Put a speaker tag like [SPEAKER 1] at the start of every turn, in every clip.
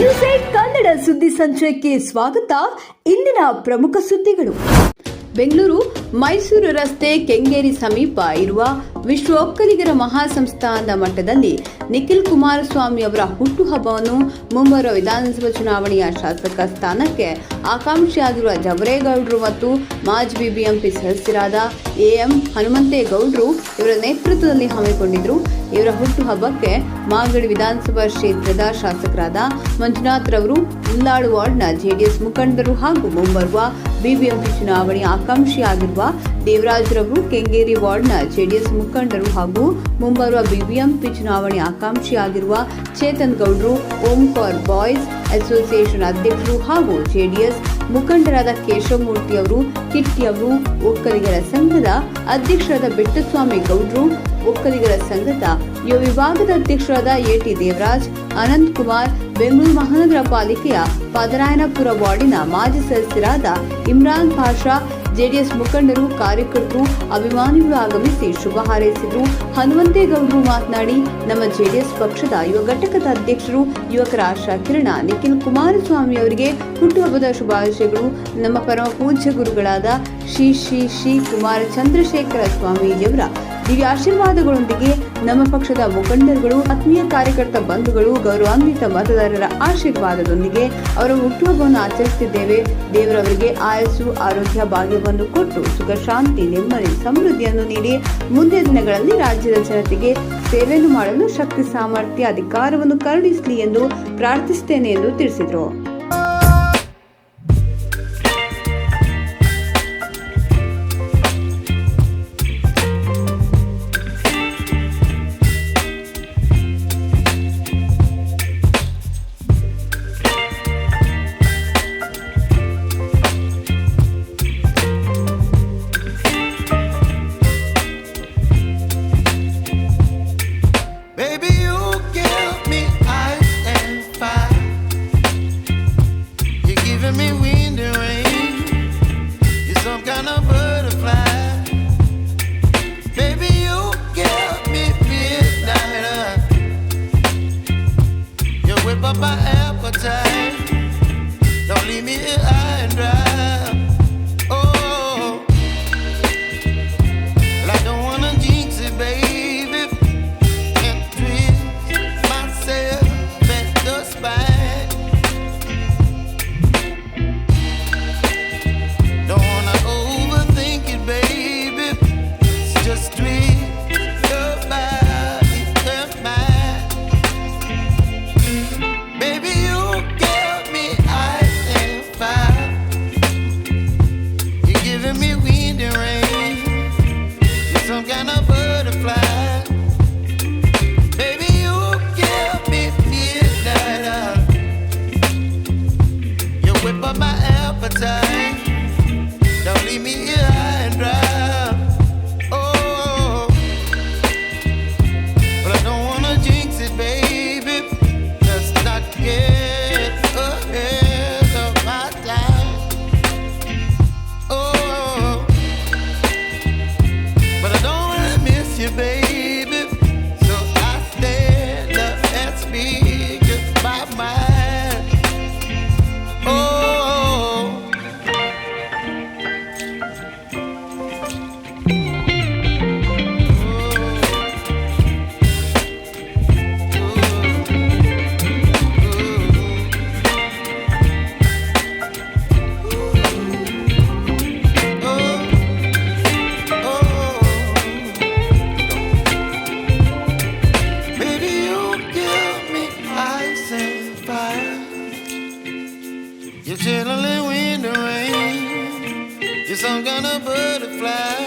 [SPEAKER 1] ನ್ಯೂಸ್8 ಕನ್ನಡ ಸುದ್ದಿ ಸಂಚಯಕ್ಕೆ ಸ್ವಾಗತ. ಇಂದಿನ ಪ್ರಮುಖ ಸುದ್ದಿಗಳು. ಬೆಂಗಳೂರು ಮೈಸೂರು ರಸ್ತೆ ಕೆಂಗೇರಿ ಸಮೀಪ ಇರುವ ವಿಶ್ವ ಒಕ್ಕಲಿಗರ ಮಹಾಸಂಸ್ಥಾನದ ಮಟ್ಟದಲ್ಲಿ ನಿಖಿಲ್ ಕುಮಾರಸ್ವಾಮಿ ಅವರ ಹುಟ್ಟುಹಬ್ಬವನ್ನು ಮುಂಬರುವ ವಿಧಾನಸಭಾ ಚುನಾವಣೆಯ ಶಾಸಕ ಸ್ಥಾನಕ್ಕೆ ಆಕಾಂಕ್ಷಿಯಾಗಿರುವ ಜವರೇಗೌಡರು ಮತ್ತು ಮಾಜಿ ಬಿಬಿಎಂಪಿ ಸದಸ್ಯರಾದ ಎಎಂ ಹನುಮಂತೇಗೌಡರು ಇವರ ನೇತೃತ್ವದಲ್ಲಿ ಹಮ್ಮಿಕೊಂಡಿದ್ದರು. ಇವರ ಹುಟ್ಟುಹಬ್ಬಕ್ಕೆ ಮಾಗಡಿ ವಿಧಾನಸಭಾ ಕ್ಷೇತ್ರದ ಶಾಸಕರಾದ ಮಂಜುನಾಥ್ ರವರು, ಉಲ್ಲಾಳು ವಾರ್ಡ್ನ ಜೆಡಿಎಸ್ ಮುಖಂಡರು ಹಾಗೂ ಮುಂಬರುವ ಬಿಬಿಎಂಪಿ ಚುನಾವಣೆ ಆಕಾಂಕ್ಷಿಯಾಗಿರುವ ದೇವರಾಜ್ ರವರು, ಕೆಂಗೇರಿ ವಾರ್ಡ್ನ ಜೆಡಿಎಸ್ ಮುಖಂಡರು ಹಾಗೂ ಮುಂಬರುವ ಬಿಬಿಎಂಪಿ ಚುನಾವಣೆ ಆಕಾಂಕ್ಷಿಯಾಗಿರುವ ಚೇತನ್ ಗೌಡರು, ಓಂಕಾರ್ ಬಾಯ್ಸ್ ಅಸೋಸಿಯೇಷನ್ ಅಧ್ಯಕ್ಷರು ಹಾಗೂ ಜೆಡಿಎಸ್ ಮುಖಂಡರಾದ ಕೇಶವಮೂರ್ತಿ ಅವರು, ಕಿಟ್ಟಿ ಅವರು, ಒಕ್ಕಲಿಗರ ಸಂಘದ ಅಧ್ಯಕ್ಷರಾದ ಬೆಟ್ಟಸ್ವಾಮಿ ಗೌಡರು, ಒಕ್ಕಲಿಗರ ಸಂಘದ ಯುವ ವಿಭಾಗದ ಅಧ್ಯಕ್ಷರಾದ ಎಟಿ ದೇವರಾಜ್, ಅನಂತ್ ಕುಮಾರ್, ಬೆಂಗಳೂರು ಮಹಾನಗರ ಪಾಲಿಕೆಯ ಪಾದರಾಯನಪುರ ವಾರ್ಡಿನ ಮಾಜಿ ಸದಸ್ಯರಾದ ಇಮ್ರಾನ್ ಪಾಷಾ, ಜೆಡಿಎಸ್ ಮುಖಂಡರು, ಕಾರ್ಯಕರ್ತರು, ಅಭಿಮಾನಿಗಳು ಆಗಮಿಸಿ ಶುಭ ಹಾರೈಸಿದರು. ಹನುಮಂತೇಗೌಡರು ಮಾತನಾಡಿ, ನಮ್ಮ ಜೆಡಿಎಸ್ ಪಕ್ಷದ ಯುವ ಘಟಕದ ಅಧ್ಯಕ್ಷರು, ಯುವಕರ ಆಶಾ ಕಿರಣ ನಿಖಿಲ್ ಕುಮಾರಸ್ವಾಮಿ ಅವರಿಗೆ ಹುಟ್ಟುಹಬ್ಬದ ಶುಭಾಶಯಗಳು. ನಮ್ಮ ಪರಮ ಪೂಜ್ಯ ಗುರುಗಳಾದ ಶ್ರೀ ಶ್ರೀ ಶ್ರೀ ಕುಮಾರ ಚಂದ್ರಶೇಖರ ಸ್ವಾಮೀಜಿಯವರ ದಿವ್ಯ ಆಶೀರ್ವಾದಗಳೊಂದಿಗೆ ನಮ್ಮ ಪಕ್ಷದ ಮುಖಂಡರುಗಳು, ಆತ್ಮೀಯ ಕಾರ್ಯಕರ್ತ ಬಂಧುಗಳು, ಗೌರವಾನ್ವಿತ ಮತದಾರರ ಆಶೀರ್ವಾದದೊಂದಿಗೆ ಅವರ ಹುಟ್ಟುಹಬ್ಬವನ್ನು ಆಚರಿಸುತ್ತಿದ್ದೇವೆ. ದೇವರವರಿಗೆ ಆಯಸ್ಸು, ಆರೋಗ್ಯ, ಭಾಗ್ಯವನ್ನು ಕೊಟ್ಟು ಸುಖ, ಶಾಂತಿ, ನೆಮ್ಮದಿ, ಸಮೃದ್ಧಿಯನ್ನು ನೀಡಿ ಮುಂದಿನ ದಿನಗಳಲ್ಲಿ ರಾಜ್ಯದ ಜನತೆಗೆ ಸೇವೆಯನ್ನು ಮಾಡಲು ಶಕ್ತಿ, ಸಾಮರ್ಥ್ಯ, ಅಧಿಕಾರವನ್ನು ಕರುಣಿಸಲಿ ಎಂದು ಪ್ರಾರ್ಥಿಸುತ್ತೇನೆ ಎಂದು ತಿಳಿಸಿದರು.
[SPEAKER 2] Up my appetite, don't leave me here high and dry. Oh, well, I don't wanna jinx it, baby, and twist myself at the spine. Don't wanna overthink it, baby, it's just twist your body and mine. Up my appetite, don't leave me here high and dry. Oh, but I don't wanna jinx it, baby. Let's not get ahead of my time. Oh, but I don't wanna miss you, baby. So I stand up and speak just my mind. You're chilling in the rain, you're some kind of butterfly.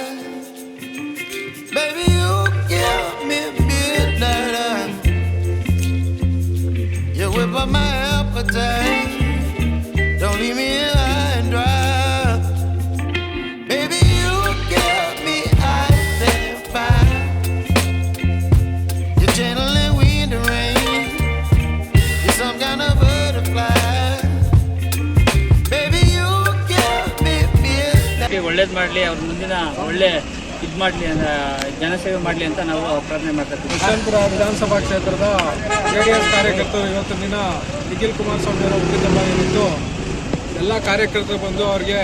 [SPEAKER 2] Baby, you give me midnight. You whip up my appetite, don't leave me here high and dry. Baby, you give me ice and fire. You're channeling wind and rain, you're some kind of butterfly.
[SPEAKER 3] ಒಳ್ಳೇದು ಮಾಡಲಿ, ಅವ್ರ ಮುಂದಿನ ಒಳ್ಳೆ ಇದು ಮಾಡಲಿ ಜನಸೇವೆ ಮಾಡಲಿ ಅಂತ ನಾವು ಪ್ರಾರ್ಥನೆ ಮಾಡ್ತೀವಿ.
[SPEAKER 4] ಯಶವಂತಪುರ ವಿಧಾನಸಭಾ ಕ್ಷೇತ್ರದ JDS ಕಾರ್ಯಕರ್ತರು ಇವತ್ತಿನ ದಿನ ನಿಖಿಲ್ ಕುಮಾರಸ್ವಾಮಿ ಅವರ ಹುಟ್ಟಿದಬ್ಬ ಏನಿತ್ತು ಎಲ್ಲ ಕಾರ್ಯಕರ್ತರು ಬಂದು ಅವ್ರಿಗೆ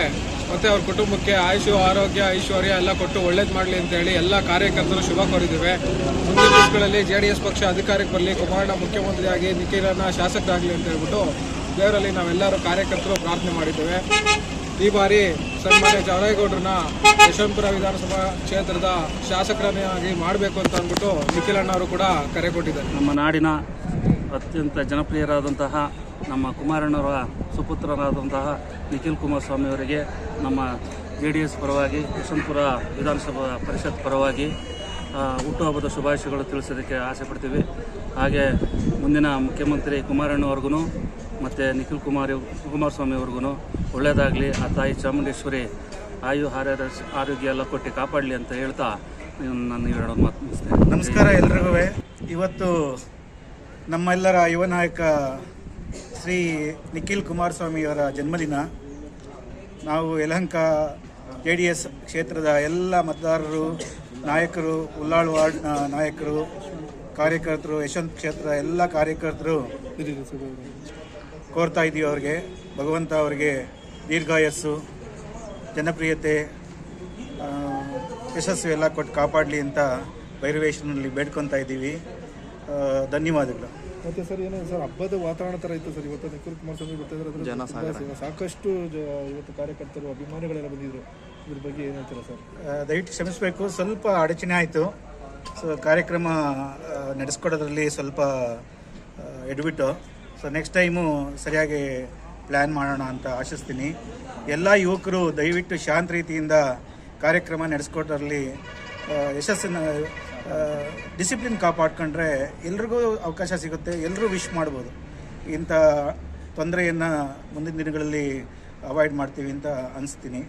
[SPEAKER 4] ಮತ್ತು ಅವ್ರ ಕುಟುಂಬಕ್ಕೆ ಆಯುಷು ಆರೋಗ್ಯ ಐಶ್ವರ್ಯ ಎಲ್ಲ ಕೊಟ್ಟು ಒಳ್ಳೇದು ಮಾಡಲಿ ಅಂತೇಳಿ ಎಲ್ಲ ಕಾರ್ಯಕರ್ತರು ಶುಭ ಕೋರಿದ್ದೇವೆ. ಮುಂದಿನ ದಿವಸಗಳಲ್ಲಿ JDS ಪಕ್ಷ ಅಧಿಕಾರಕ್ಕೆ ಬರಲಿ, ಕುಮಾರಣ್ಣ ಮುಖ್ಯಮಂತ್ರಿಯಾಗಿ ನಿಖಿಲನ್ನ ಶಾಸಕರಾಗಲಿ ಅಂತ ಹೇಳ್ಬಿಟ್ಟು ದೇವರಲ್ಲಿ ನಾವೆಲ್ಲರೂ ಕಾರ್ಯಕರ್ತರು ಪ್ರಾರ್ಥನೆ ಮಾಡಿದ್ದೇವೆ. ಈ ಬಾರಿ ಸನ್ಮಾನ್ಯ ಜಾವರೇಗೌಡರನ್ನ ಯಶವಂತಪುರ ವಿಧಾನಸಭಾ ಕ್ಷೇತ್ರದ ಶಾಸಕರನ್ನಾಗಿ ಮಾಡಬೇಕು ಅಂತ ಅಂದ್ಬಿಟ್ಟು ನಿಖಿಲಣ್ಣವರು ಕೂಡ ಕರೆ ಕೊಟ್ಟಿದ್ದಾರೆ.
[SPEAKER 3] ನಮ್ಮ ನಾಡಿನ ಅತ್ಯಂತ ಜನಪ್ರಿಯರಾದಂತಹ ನಮ್ಮ ಕುಮಾರಣ್ಣವರ ಸುಪುತ್ರರಾದಂತಹ ನಿಖಿಲ್ ಕುಮಾರಸ್ವಾಮಿ ಅವರಿಗೆ ನಮ್ಮ JDS ಪರವಾಗಿ ಯಶವಂತಪುರ ವಿಧಾನಸಭಾ ಪರಿಷತ್ ಪರವಾಗಿ ಹುಟ್ಟುಹಬ್ಬದ ಶುಭಾಶಯಗಳು ತಿಳಿಸೋದಕ್ಕೆ ಆಸೆ ಪಡ್ತೀವಿ. ಹಾಗೆ ಮುಂದಿನ ಮುಖ್ಯಮಂತ್ರಿ ಕುಮಾರಣ್ಣವ್ರಿಗೂ ಮತ್ತು ನಿಖಿಲ್ ಕುಮಾರಸ್ವಾಮಿ ಅವ್ರಿಗೂ ಒಳ್ಳೆಯದಾಗಲಿ, ಆ ತಾಯಿ ಚಾಮುಂಡೇಶ್ವರಿ ಆರೋಗ್ಯ ಎಲ್ಲ ಕೊಟ್ಟು ಕಾಪಾಡಲಿ ಅಂತ ಹೇಳ್ತಾ ನಾನು ಹೇಳೋದು ಮಾತು ಮುಗಿಸ್ತೇನೆ.
[SPEAKER 5] ನಮಸ್ಕಾರ ಎಲ್ರಿಗೂ. ಇವತ್ತು ನಮ್ಮೆಲ್ಲರ ಯುವ ನಾಯಕ ಶ್ರೀ ನಿಖಿಲ್ ಕುಮಾರಸ್ವಾಮಿಯವರ ಜನ್ಮದಿನ. ನಾವು ಯಲಹಂಕ JDS ಕ್ಷೇತ್ರದ ಎಲ್ಲ ಮತದಾರರು, ನಾಯಕರು, ಉಲ್ಲಾಳ್ ವಾರ್ಡ್ ನಾಯಕರು, ಕಾರ್ಯಕರ್ತರು, ಯಶವಂತ ಕ್ಷೇತ್ರ ಎಲ್ಲ ಕಾರ್ಯಕರ್ತರು ಕೋರ್ತಾ ಇದ್ದೀವಿ ಅವ್ರಿಗೆ, ಭಗವಂತ ಅವರಿಗೆ ದೀರ್ಘಾಯಸ್ಸು, ಜನಪ್ರಿಯತೆ, ಯಶಸ್ಸು ಎಲ್ಲ ಕೊಟ್ಟು ಕಾಪಾಡಲಿ ಅಂತ ಭೈರವೇಶ್ವರನಲ್ಲಿ ಬೇಡ್ಕೊತಾ ಇದ್ದೀವಿ. ಧನ್ಯವಾದಗಳು.
[SPEAKER 4] ಮತ್ತೆ ಸರ್ ಏನಿದೆ ಸರ್, ಹಬ್ಬದ ವಾತಾವರಣ ಥರ ಇತ್ತು ಸರ್. ಇವತ್ತು ನಿಖಿಲ್ ಕುಮಾರಸ್ವಾಮಿ ಗೊತ್ತಿದ್ರೆ ಸಾಕಷ್ಟು ಇವತ್ತು ಕಾರ್ಯಕರ್ತರು, ಅಭಿಮಾನಿಗಳೆಲ್ಲ ಬಂದಿದ್ರು. ಇದ್ರ ಬಗ್ಗೆ ಏನು ಹೇಳ್ತೀರಾ ಸರ್?
[SPEAKER 5] ದಯವಿಟ್ಟು ಕ್ಷಮಿಸಬೇಕು, ಸ್ವಲ್ಪ ಅಡಚಣೆ ಆಯಿತು. ಸೊ ಕಾರ್ಯಕ್ರಮ ನಡೆಸ್ಕೊಡೋದ್ರಲ್ಲಿ ಸ್ವಲ್ಪ ಎಡ್ಬಿಟ್ಟು. ಸೊ ನೆಕ್ಸ್ಟ್ ಟೈಮು ಸರಿಯಾಗಿ ಪ್ಲ್ಯಾನ್ ಮಾಡೋಣ ಅಂತ ಆಶಿಸ್ತೀನಿ. ಎಲ್ಲ ಯುವಕರು ದಯವಿಟ್ಟು ಶಾಂತ ರೀತಿಯಿಂದ ಕಾರ್ಯಕ್ರಮ ನಡೆಸ್ಕೊಡೋದ್ರಲ್ಲಿ ಯಶಸ್ಸನ್ನು ಡಿಸಿಪ್ಲಿನ್ ಕಾಪಾಡ್ಕೊಂಡ್ರೆ ಎಲ್ರಿಗೂ ಅವಕಾಶ ಸಿಗುತ್ತೆ, ಎಲ್ಲರೂ ವಿಶ್ ಮಾಡ್ಬೋದು. ಇಂಥ ತೊಂದರೆಯನ್ನು ಮುಂದಿನ ದಿನಗಳಲ್ಲಿ ಅವಾಯ್ಡ್ ಮಾಡ್ತೀವಿ ಅಂತ ಅನಿಸ್ತೀನಿ.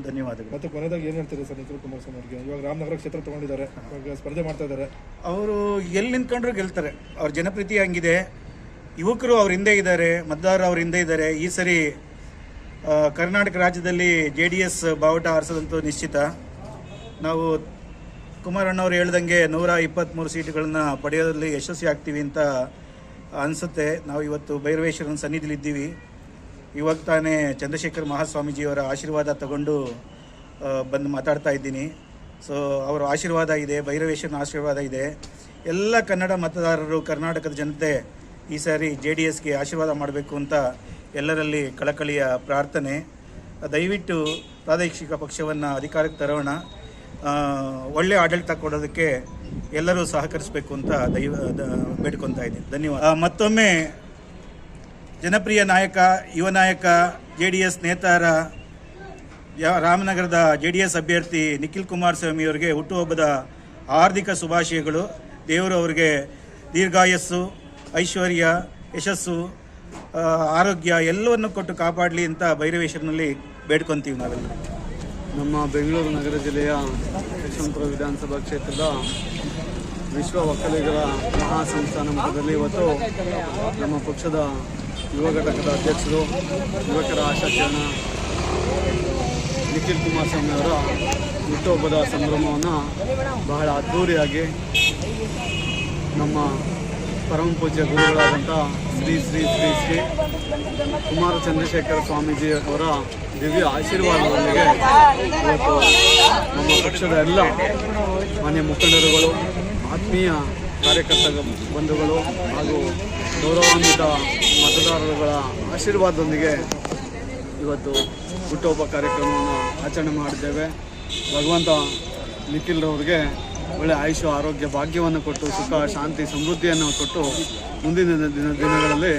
[SPEAKER 5] ಧನ್ಯವಾದಗಳು.
[SPEAKER 4] ಮತ್ತು ಕೊನೆಯದಾಗಿ ಏನು ಹೇಳ್ತೀರಿ ಸರ್ ನಿಖಿಲ್ ಕುಮಾರಸ್ವಾಮಿ ಅವರಿಗೆ? ಇವಾಗ ರಾಮನಗರ ಕ್ಷೇತ್ರ ತೊಗೊಂಡಿದ್ದಾರೆ, ಇವಾಗ ಸ್ಪರ್ಧೆ ಮಾಡ್ತಾ ಇದ್ದಾರೆ. ಅವರು
[SPEAKER 5] ಎಲ್ಲಿ ನಿಂತ್ಕೊಂಡ್ರು ಗೆಲ್ತಾರೆ. ಅವ್ರ ಜನಪ್ರಿತಿ ಹಂಗಿದೆ. ಯುವಕರು ಅವ್ರ ಹಿಂದೆ ಇದ್ದಾರೆ, ಮತದಾರರು ಅವ್ರ ಹಿಂದೆ ಇದ್ದಾರೆ. ಈ ಸರಿ ಕರ್ನಾಟಕ ರಾಜ್ಯದಲ್ಲಿ JDS ಬಾವುಟ ಹಾರಿಸೋದಂತೂ ನಿಶ್ಚಿತ. ನಾವು ಕುಮಾರಣ್ಣವ್ರು ಹೇಳ್ದಂಗೆ 123 ಸೀಟುಗಳನ್ನು ಪಡೆಯೋದ್ರಲ್ಲಿ ಯಶಸ್ವಿ ಆಗ್ತೀವಿ ಅಂತ ಅನಿಸುತ್ತೆ. ನಾವು ಇವತ್ತು ಭೈರವೇಶ್ವರನ ಸನ್ನಿಧಿಲಿದ್ದೀವಿ. ಇವಾಗ ತಾನೇ ಚಂದ್ರಶೇಖರ್ ಮಹಾಸ್ವಾಮೀಜಿಯವರ ಆಶೀರ್ವಾದ ತಗೊಂಡು ಬಂದು ಮಾತಾಡ್ತಾ ಇದ್ದೀನಿ. ಸೊ ಅವರ ಆಶೀರ್ವಾದ ಇದೆ, ಭೈರವೇಶ್ವರನ ಆಶೀರ್ವಾದ ಇದೆ. ಎಲ್ಲ ಕನ್ನಡ ಮತದಾರರು, ಕರ್ನಾಟಕದ ಜನತೆ ಈ ಸಾರಿ JDSಗೆ ಆಶೀರ್ವಾದ ಮಾಡಬೇಕು ಅಂತ ಎಲ್ಲರಲ್ಲಿ ಕಳಕಳಿಯ ಪ್ರಾರ್ಥನೆ. ದಯವಿಟ್ಟು ಪ್ರಾದೇಶಿಕ ಪಕ್ಷವನ್ನು ಅಧಿಕಾರಕ್ಕೆ ತರೋಣ, ಒಳ್ಳೆಯ ಆಡಳಿತ ಕೊಡೋದಕ್ಕೆ ಎಲ್ಲರೂ ಸಹಕರಿಸಬೇಕು ಅಂತ ಬೇಡ್ಕೊತಾ ಇದ್ದೀನಿ. ಧನ್ಯವಾದ. ಮತ್ತೊಮ್ಮೆ ಜನಪ್ರಿಯ ನಾಯಕ, ಯುವ ನಾಯಕ, JDS ನೇತಾರ, ರಾಮನಗರದ JDS ಅಭ್ಯರ್ಥಿ ನಿಖಿಲ್ ಕುಮಾರಸ್ವಾಮಿ ಅವರಿಗೆ ಹುಟ್ಟುಹಬ್ಬದ ಹಾರ್ದಿಕ ಶುಭಾಶಯಗಳು. ದೇವರು ಅವರಿಗೆ ದೀರ್ಘಾಯಸ್ಸು, ಐಶ್ವರ್ಯ, ಯಶಸ್ಸು, ಆರೋಗ್ಯ ಎಲ್ಲವನ್ನು ಕೊಟ್ಟು ಕಾಪಾಡಲಿ ಅಂತ ಭೈರವೇಶ್ವರನಲ್ಲಿ ಬೇಡ್ಕೊತೀವಿ ನಾವೆಲ್ಲ.
[SPEAKER 6] ನಮ್ಮ ಬೆಂಗಳೂರು ನಗರ ಜಿಲ್ಲೆಯ ಯಶವಂತಪುರ ವಿಧಾನಸಭಾ ಕ್ಷೇತ್ರದ ವಿಶ್ವ ಒಕ್ಕಲಿಗರ ಮಹಾಸಂಸ್ಥಾನ ಮಟ್ಟದಲ್ಲಿ ಇವತ್ತು ನಮ್ಮ ಪಕ್ಷದ ಯುವ ಘಟಕದ ಅಧ್ಯಕ್ಷರು, ಯುವಕರ ಆಶಾಕಿರಣ ನಿಖಿಲ್ ಕುಮಾರಸ್ವಾಮಿ ಅವರ ಹುಟ್ಟುಹಬ್ಬದ ಸಂಭ್ರಮವನ್ನು ಬಹಳ ಅದ್ಧೂರಿಯಾಗಿ ನಮ್ಮ ಪರಮ ಪೂಜ್ಯ ಗುರುಗಳಾದಂಥ ಶ್ರೀ ಶ್ರೀ ಶ್ರೀ ಶ್ರೀ ಕುಮಾರ ಚಂದ್ರಶೇಖರ ಸ್ವಾಮೀಜಿ ಅವರ ದಿವ್ಯ ಆಶೀರ್ವಾದದೊಂದಿಗೆ ಇವತ್ತು ನಮ್ಮ ಪಕ್ಷದ ಎಲ್ಲ ಮಾನ್ಯ ಮುಖಂಡರುಗಳು, ಆತ್ಮೀಯ ಕಾರ್ಯಕರ್ತ ಬಂಧುಗಳು ಹಾಗೂ ಗೌರವಾನ್ವಿತ ಮತದಾರರುಗಳ ಆಶೀರ್ವಾದದೊಂದಿಗೆ ಇವತ್ತು ಹುಟ್ಟುಹಬ್ಬ ಕಾರ್ಯಕ್ರಮವನ್ನು ಆಚರಣೆ ಮಾಡಿದ್ದೇವೆ. ಭಗವಂತ ನಿಖಿಲ್ರವ್ರಿಗೆ ಒಳ್ಳೆಯ ಆಯುಷ್ಯ, ಆರೋಗ್ಯ, ಭಾಗ್ಯವನ್ನು ಕೊಟ್ಟು ಸುಖ, ಶಾಂತಿ, ಸಮೃದ್ಧಿಯನ್ನು ಕೊಟ್ಟು ಮುಂದಿನ ದಿನಗಳಲ್ಲಿ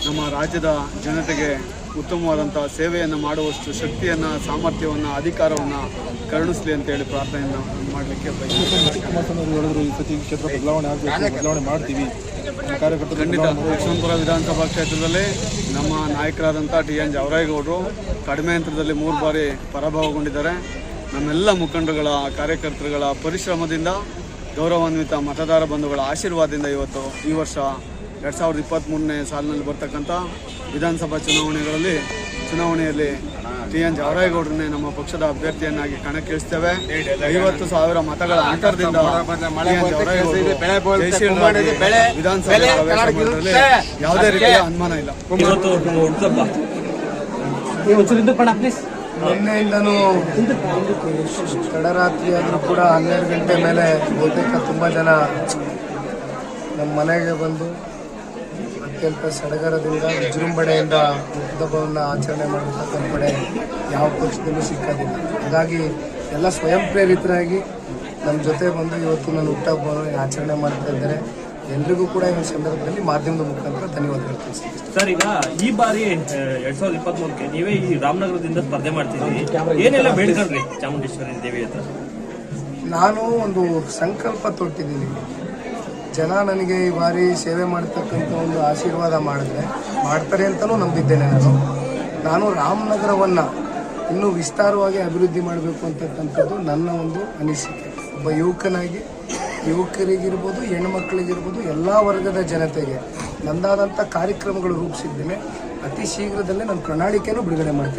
[SPEAKER 6] ನಮ್ಮ ರಾಜ್ಯದ ಜನತೆಗೆ ಉತ್ತಮವಾದಂಥ ಸೇವೆಯನ್ನು ಮಾಡುವಷ್ಟು ಶಕ್ತಿಯನ್ನು, ಸಾಮರ್ಥ್ಯವನ್ನು, ಅಧಿಕಾರವನ್ನು ಕರುಣಿಸಲಿ ಅಂತೇಳಿ ಪ್ರಾರ್ಥನೆಯನ್ನು ಮಾಡಲಿಕ್ಕೆ
[SPEAKER 4] ಹೇಳಿದ್ರು. ಈ ಸತಿ ಕ್ಷೇತ್ರ ಬದಲಾವಣೆ ಆಗಬೇಕು, ಬದಲಾವಣೆ ಮಾಡ್ತೀವಿ ಕಾರ್ಯಕರ್ತರು.
[SPEAKER 6] ಖಂಡಿತ ಯಶವಂತಪುರ ವಿಧಾನಸಭಾ ಕ್ಷೇತ್ರದಲ್ಲಿ ನಮ್ಮ ನಾಯಕರಾದಂಥ TN ಜಾವರೇಗೌಡರು ಕಡಿಮೆ ಅಂತರದಲ್ಲಿ 3 ಬಾರಿ ಪರಾಭವಗೊಂಡಿದ್ದಾರೆ. ನಮ್ಮೆಲ್ಲ ಮುಖಂಡರುಗಳ, ಕಾರ್ಯಕರ್ತರುಗಳ ಪರಿಶ್ರಮದಿಂದ, ಗೌರವಾನ್ವಿತ ಮತದಾರ ಬಂಧುಗಳ ಆಶೀರ್ವಾದದಿಂದ ಇವತ್ತು ಈ ವರ್ಷ 2023ನೇ ಸಾಲಿನಲ್ಲಿ ಬರ್ತಕ್ಕಂಥ ವಿಧಾನಸಭಾ ಚುನಾವಣೆಯಲ್ಲಿ TN ಜವರಾಯಗೌಡರನ್ನೇ ನಮ್ಮ ಪಕ್ಷದ ಅಭ್ಯರ್ಥಿಯನ್ನಾಗಿ ಕಣಕ್ಕಿಳಿಸ್ತೇವೆ. 50,000 ಮತಗಳ ಅಂತರದಿಂದ TN ಜವರಾಯಗೌಡರು ಜಯಶೀಲರಾಗಿ ವಿಧಾನಸಭೆ ಪ್ರವೇಶ ಮಾಡೋದ್ರಲ್ಲಿ ಯಾವುದೇ ರೀತಿಯ ಅನುಮಾನ ಇಲ್ಲ.
[SPEAKER 7] ನಿನ್ನೆಯಿಂದನೂ ತಡರಾತ್ರಿ ಆದರೂ ಕೂಡ 12 ಗಂಟೆ ಮೇಲೆ ಬಹುತೇಕ ತುಂಬ ಜನ ನಮ್ಮ ಮನೆಗೆ ಬಂದು ಅತ್ಯಂತ ಸಡಗರದಿಂದ ವಿಜೃಂಭಣೆಯಿಂದ ಹುಟ್ಟುಹಬ್ಬವನ್ನು ಆಚರಣೆ ಮಾಡಿರ್ತಕ್ಕಂಥ ಕಡೆ ಯಾವ ಪಕ್ಷದಲ್ಲೂ ಸಿಕ್ಕೋದಿಲ್ಲ. ಹಾಗಾಗಿ ಎಲ್ಲ ಸ್ವಯಂ ಪ್ರೇರಿತರಾಗಿ ನಮ್ಮ ಜೊತೆ ಬಂದು ಇವತ್ತು ನನ್ನ ಹುಟ್ಟುಹಬ್ಬವನ್ನು ಆಚರಣೆ ಮಾಡ್ತಾ ಇದ್ದಾರೆ. ಎಲ್ರಿಗೂ ಕೂಡ ಈ ಸಂದರ್ಭದಲ್ಲಿ ಮಾಧ್ಯಮದ ಮುಖಾಂತರ ಧನ್ಯವಾದಗಳು ತಿಳಿಸ್ತೀನಿ.
[SPEAKER 8] ಸರ್, ಈಗ ಈ ಬಾರಿ 2023ಕ್ಕೆ ನೀವೇ ಈ ರಾಮನಗರದಿಂದ ಸ್ಪರ್ಧೆ ಮಾಡ್ತಿದ್ದೀರಿ. ಏನೆಲ್ಲ ಬೇಡ್ಕೊಂಡ್ರಿ ಚಾಮುಂಡೇಶ್ವರಿ ದೇವಿ ಹತ್ರ?
[SPEAKER 7] ನಾನು ಒಂದು ಸಂಕಲ್ಪ ತೊಟ್ಟಿದ್ದೀನಿ. ಜನ ನನಗೆ ಈ ಬಾರಿ ಸೇವೆ ಮಾಡತಕ್ಕಂಥ ಒಂದು ಆಶೀರ್ವಾದ ಮಾಡ್ತಾರೆ ಅಂತಲೂ ನಂಬಿದ್ದೇನೆ. ನಾನು ರಾಮನಗರವನ್ನು ಇನ್ನೂ ವಿಸ್ತಾರವಾಗಿ ಅಭಿವೃದ್ಧಿ ಮಾಡಬೇಕು ಅಂತಕ್ಕಂಥದ್ದು ನನ್ನ ಒಂದು ಅನಿಸಿಕೆ. ಒಬ್ಬ ಯುವಕನಾಗಿ ಯುವಕರಿಗಿರ್ಬೋದು, ಹೆಣ್ಣುಮಕ್ಕಳಿಗಿರ್ಬೋದು, ಎಲ್ಲ ವರ್ಗದ ಜನತೆಗೆ ನಂದಾದಂಥ ಕಾರ್ಯಕ್ರಮಗಳು ರೂಪಿಸಿದ್ದೇನೆ. ಅತಿ ಶೀಘ್ರದಲ್ಲೇ ನನ್ನ ಪ್ರಣಾಳಿಕೆಯನ್ನು ಬಿಡುಗಡೆ ಮಾಡ್ತೇನೆ.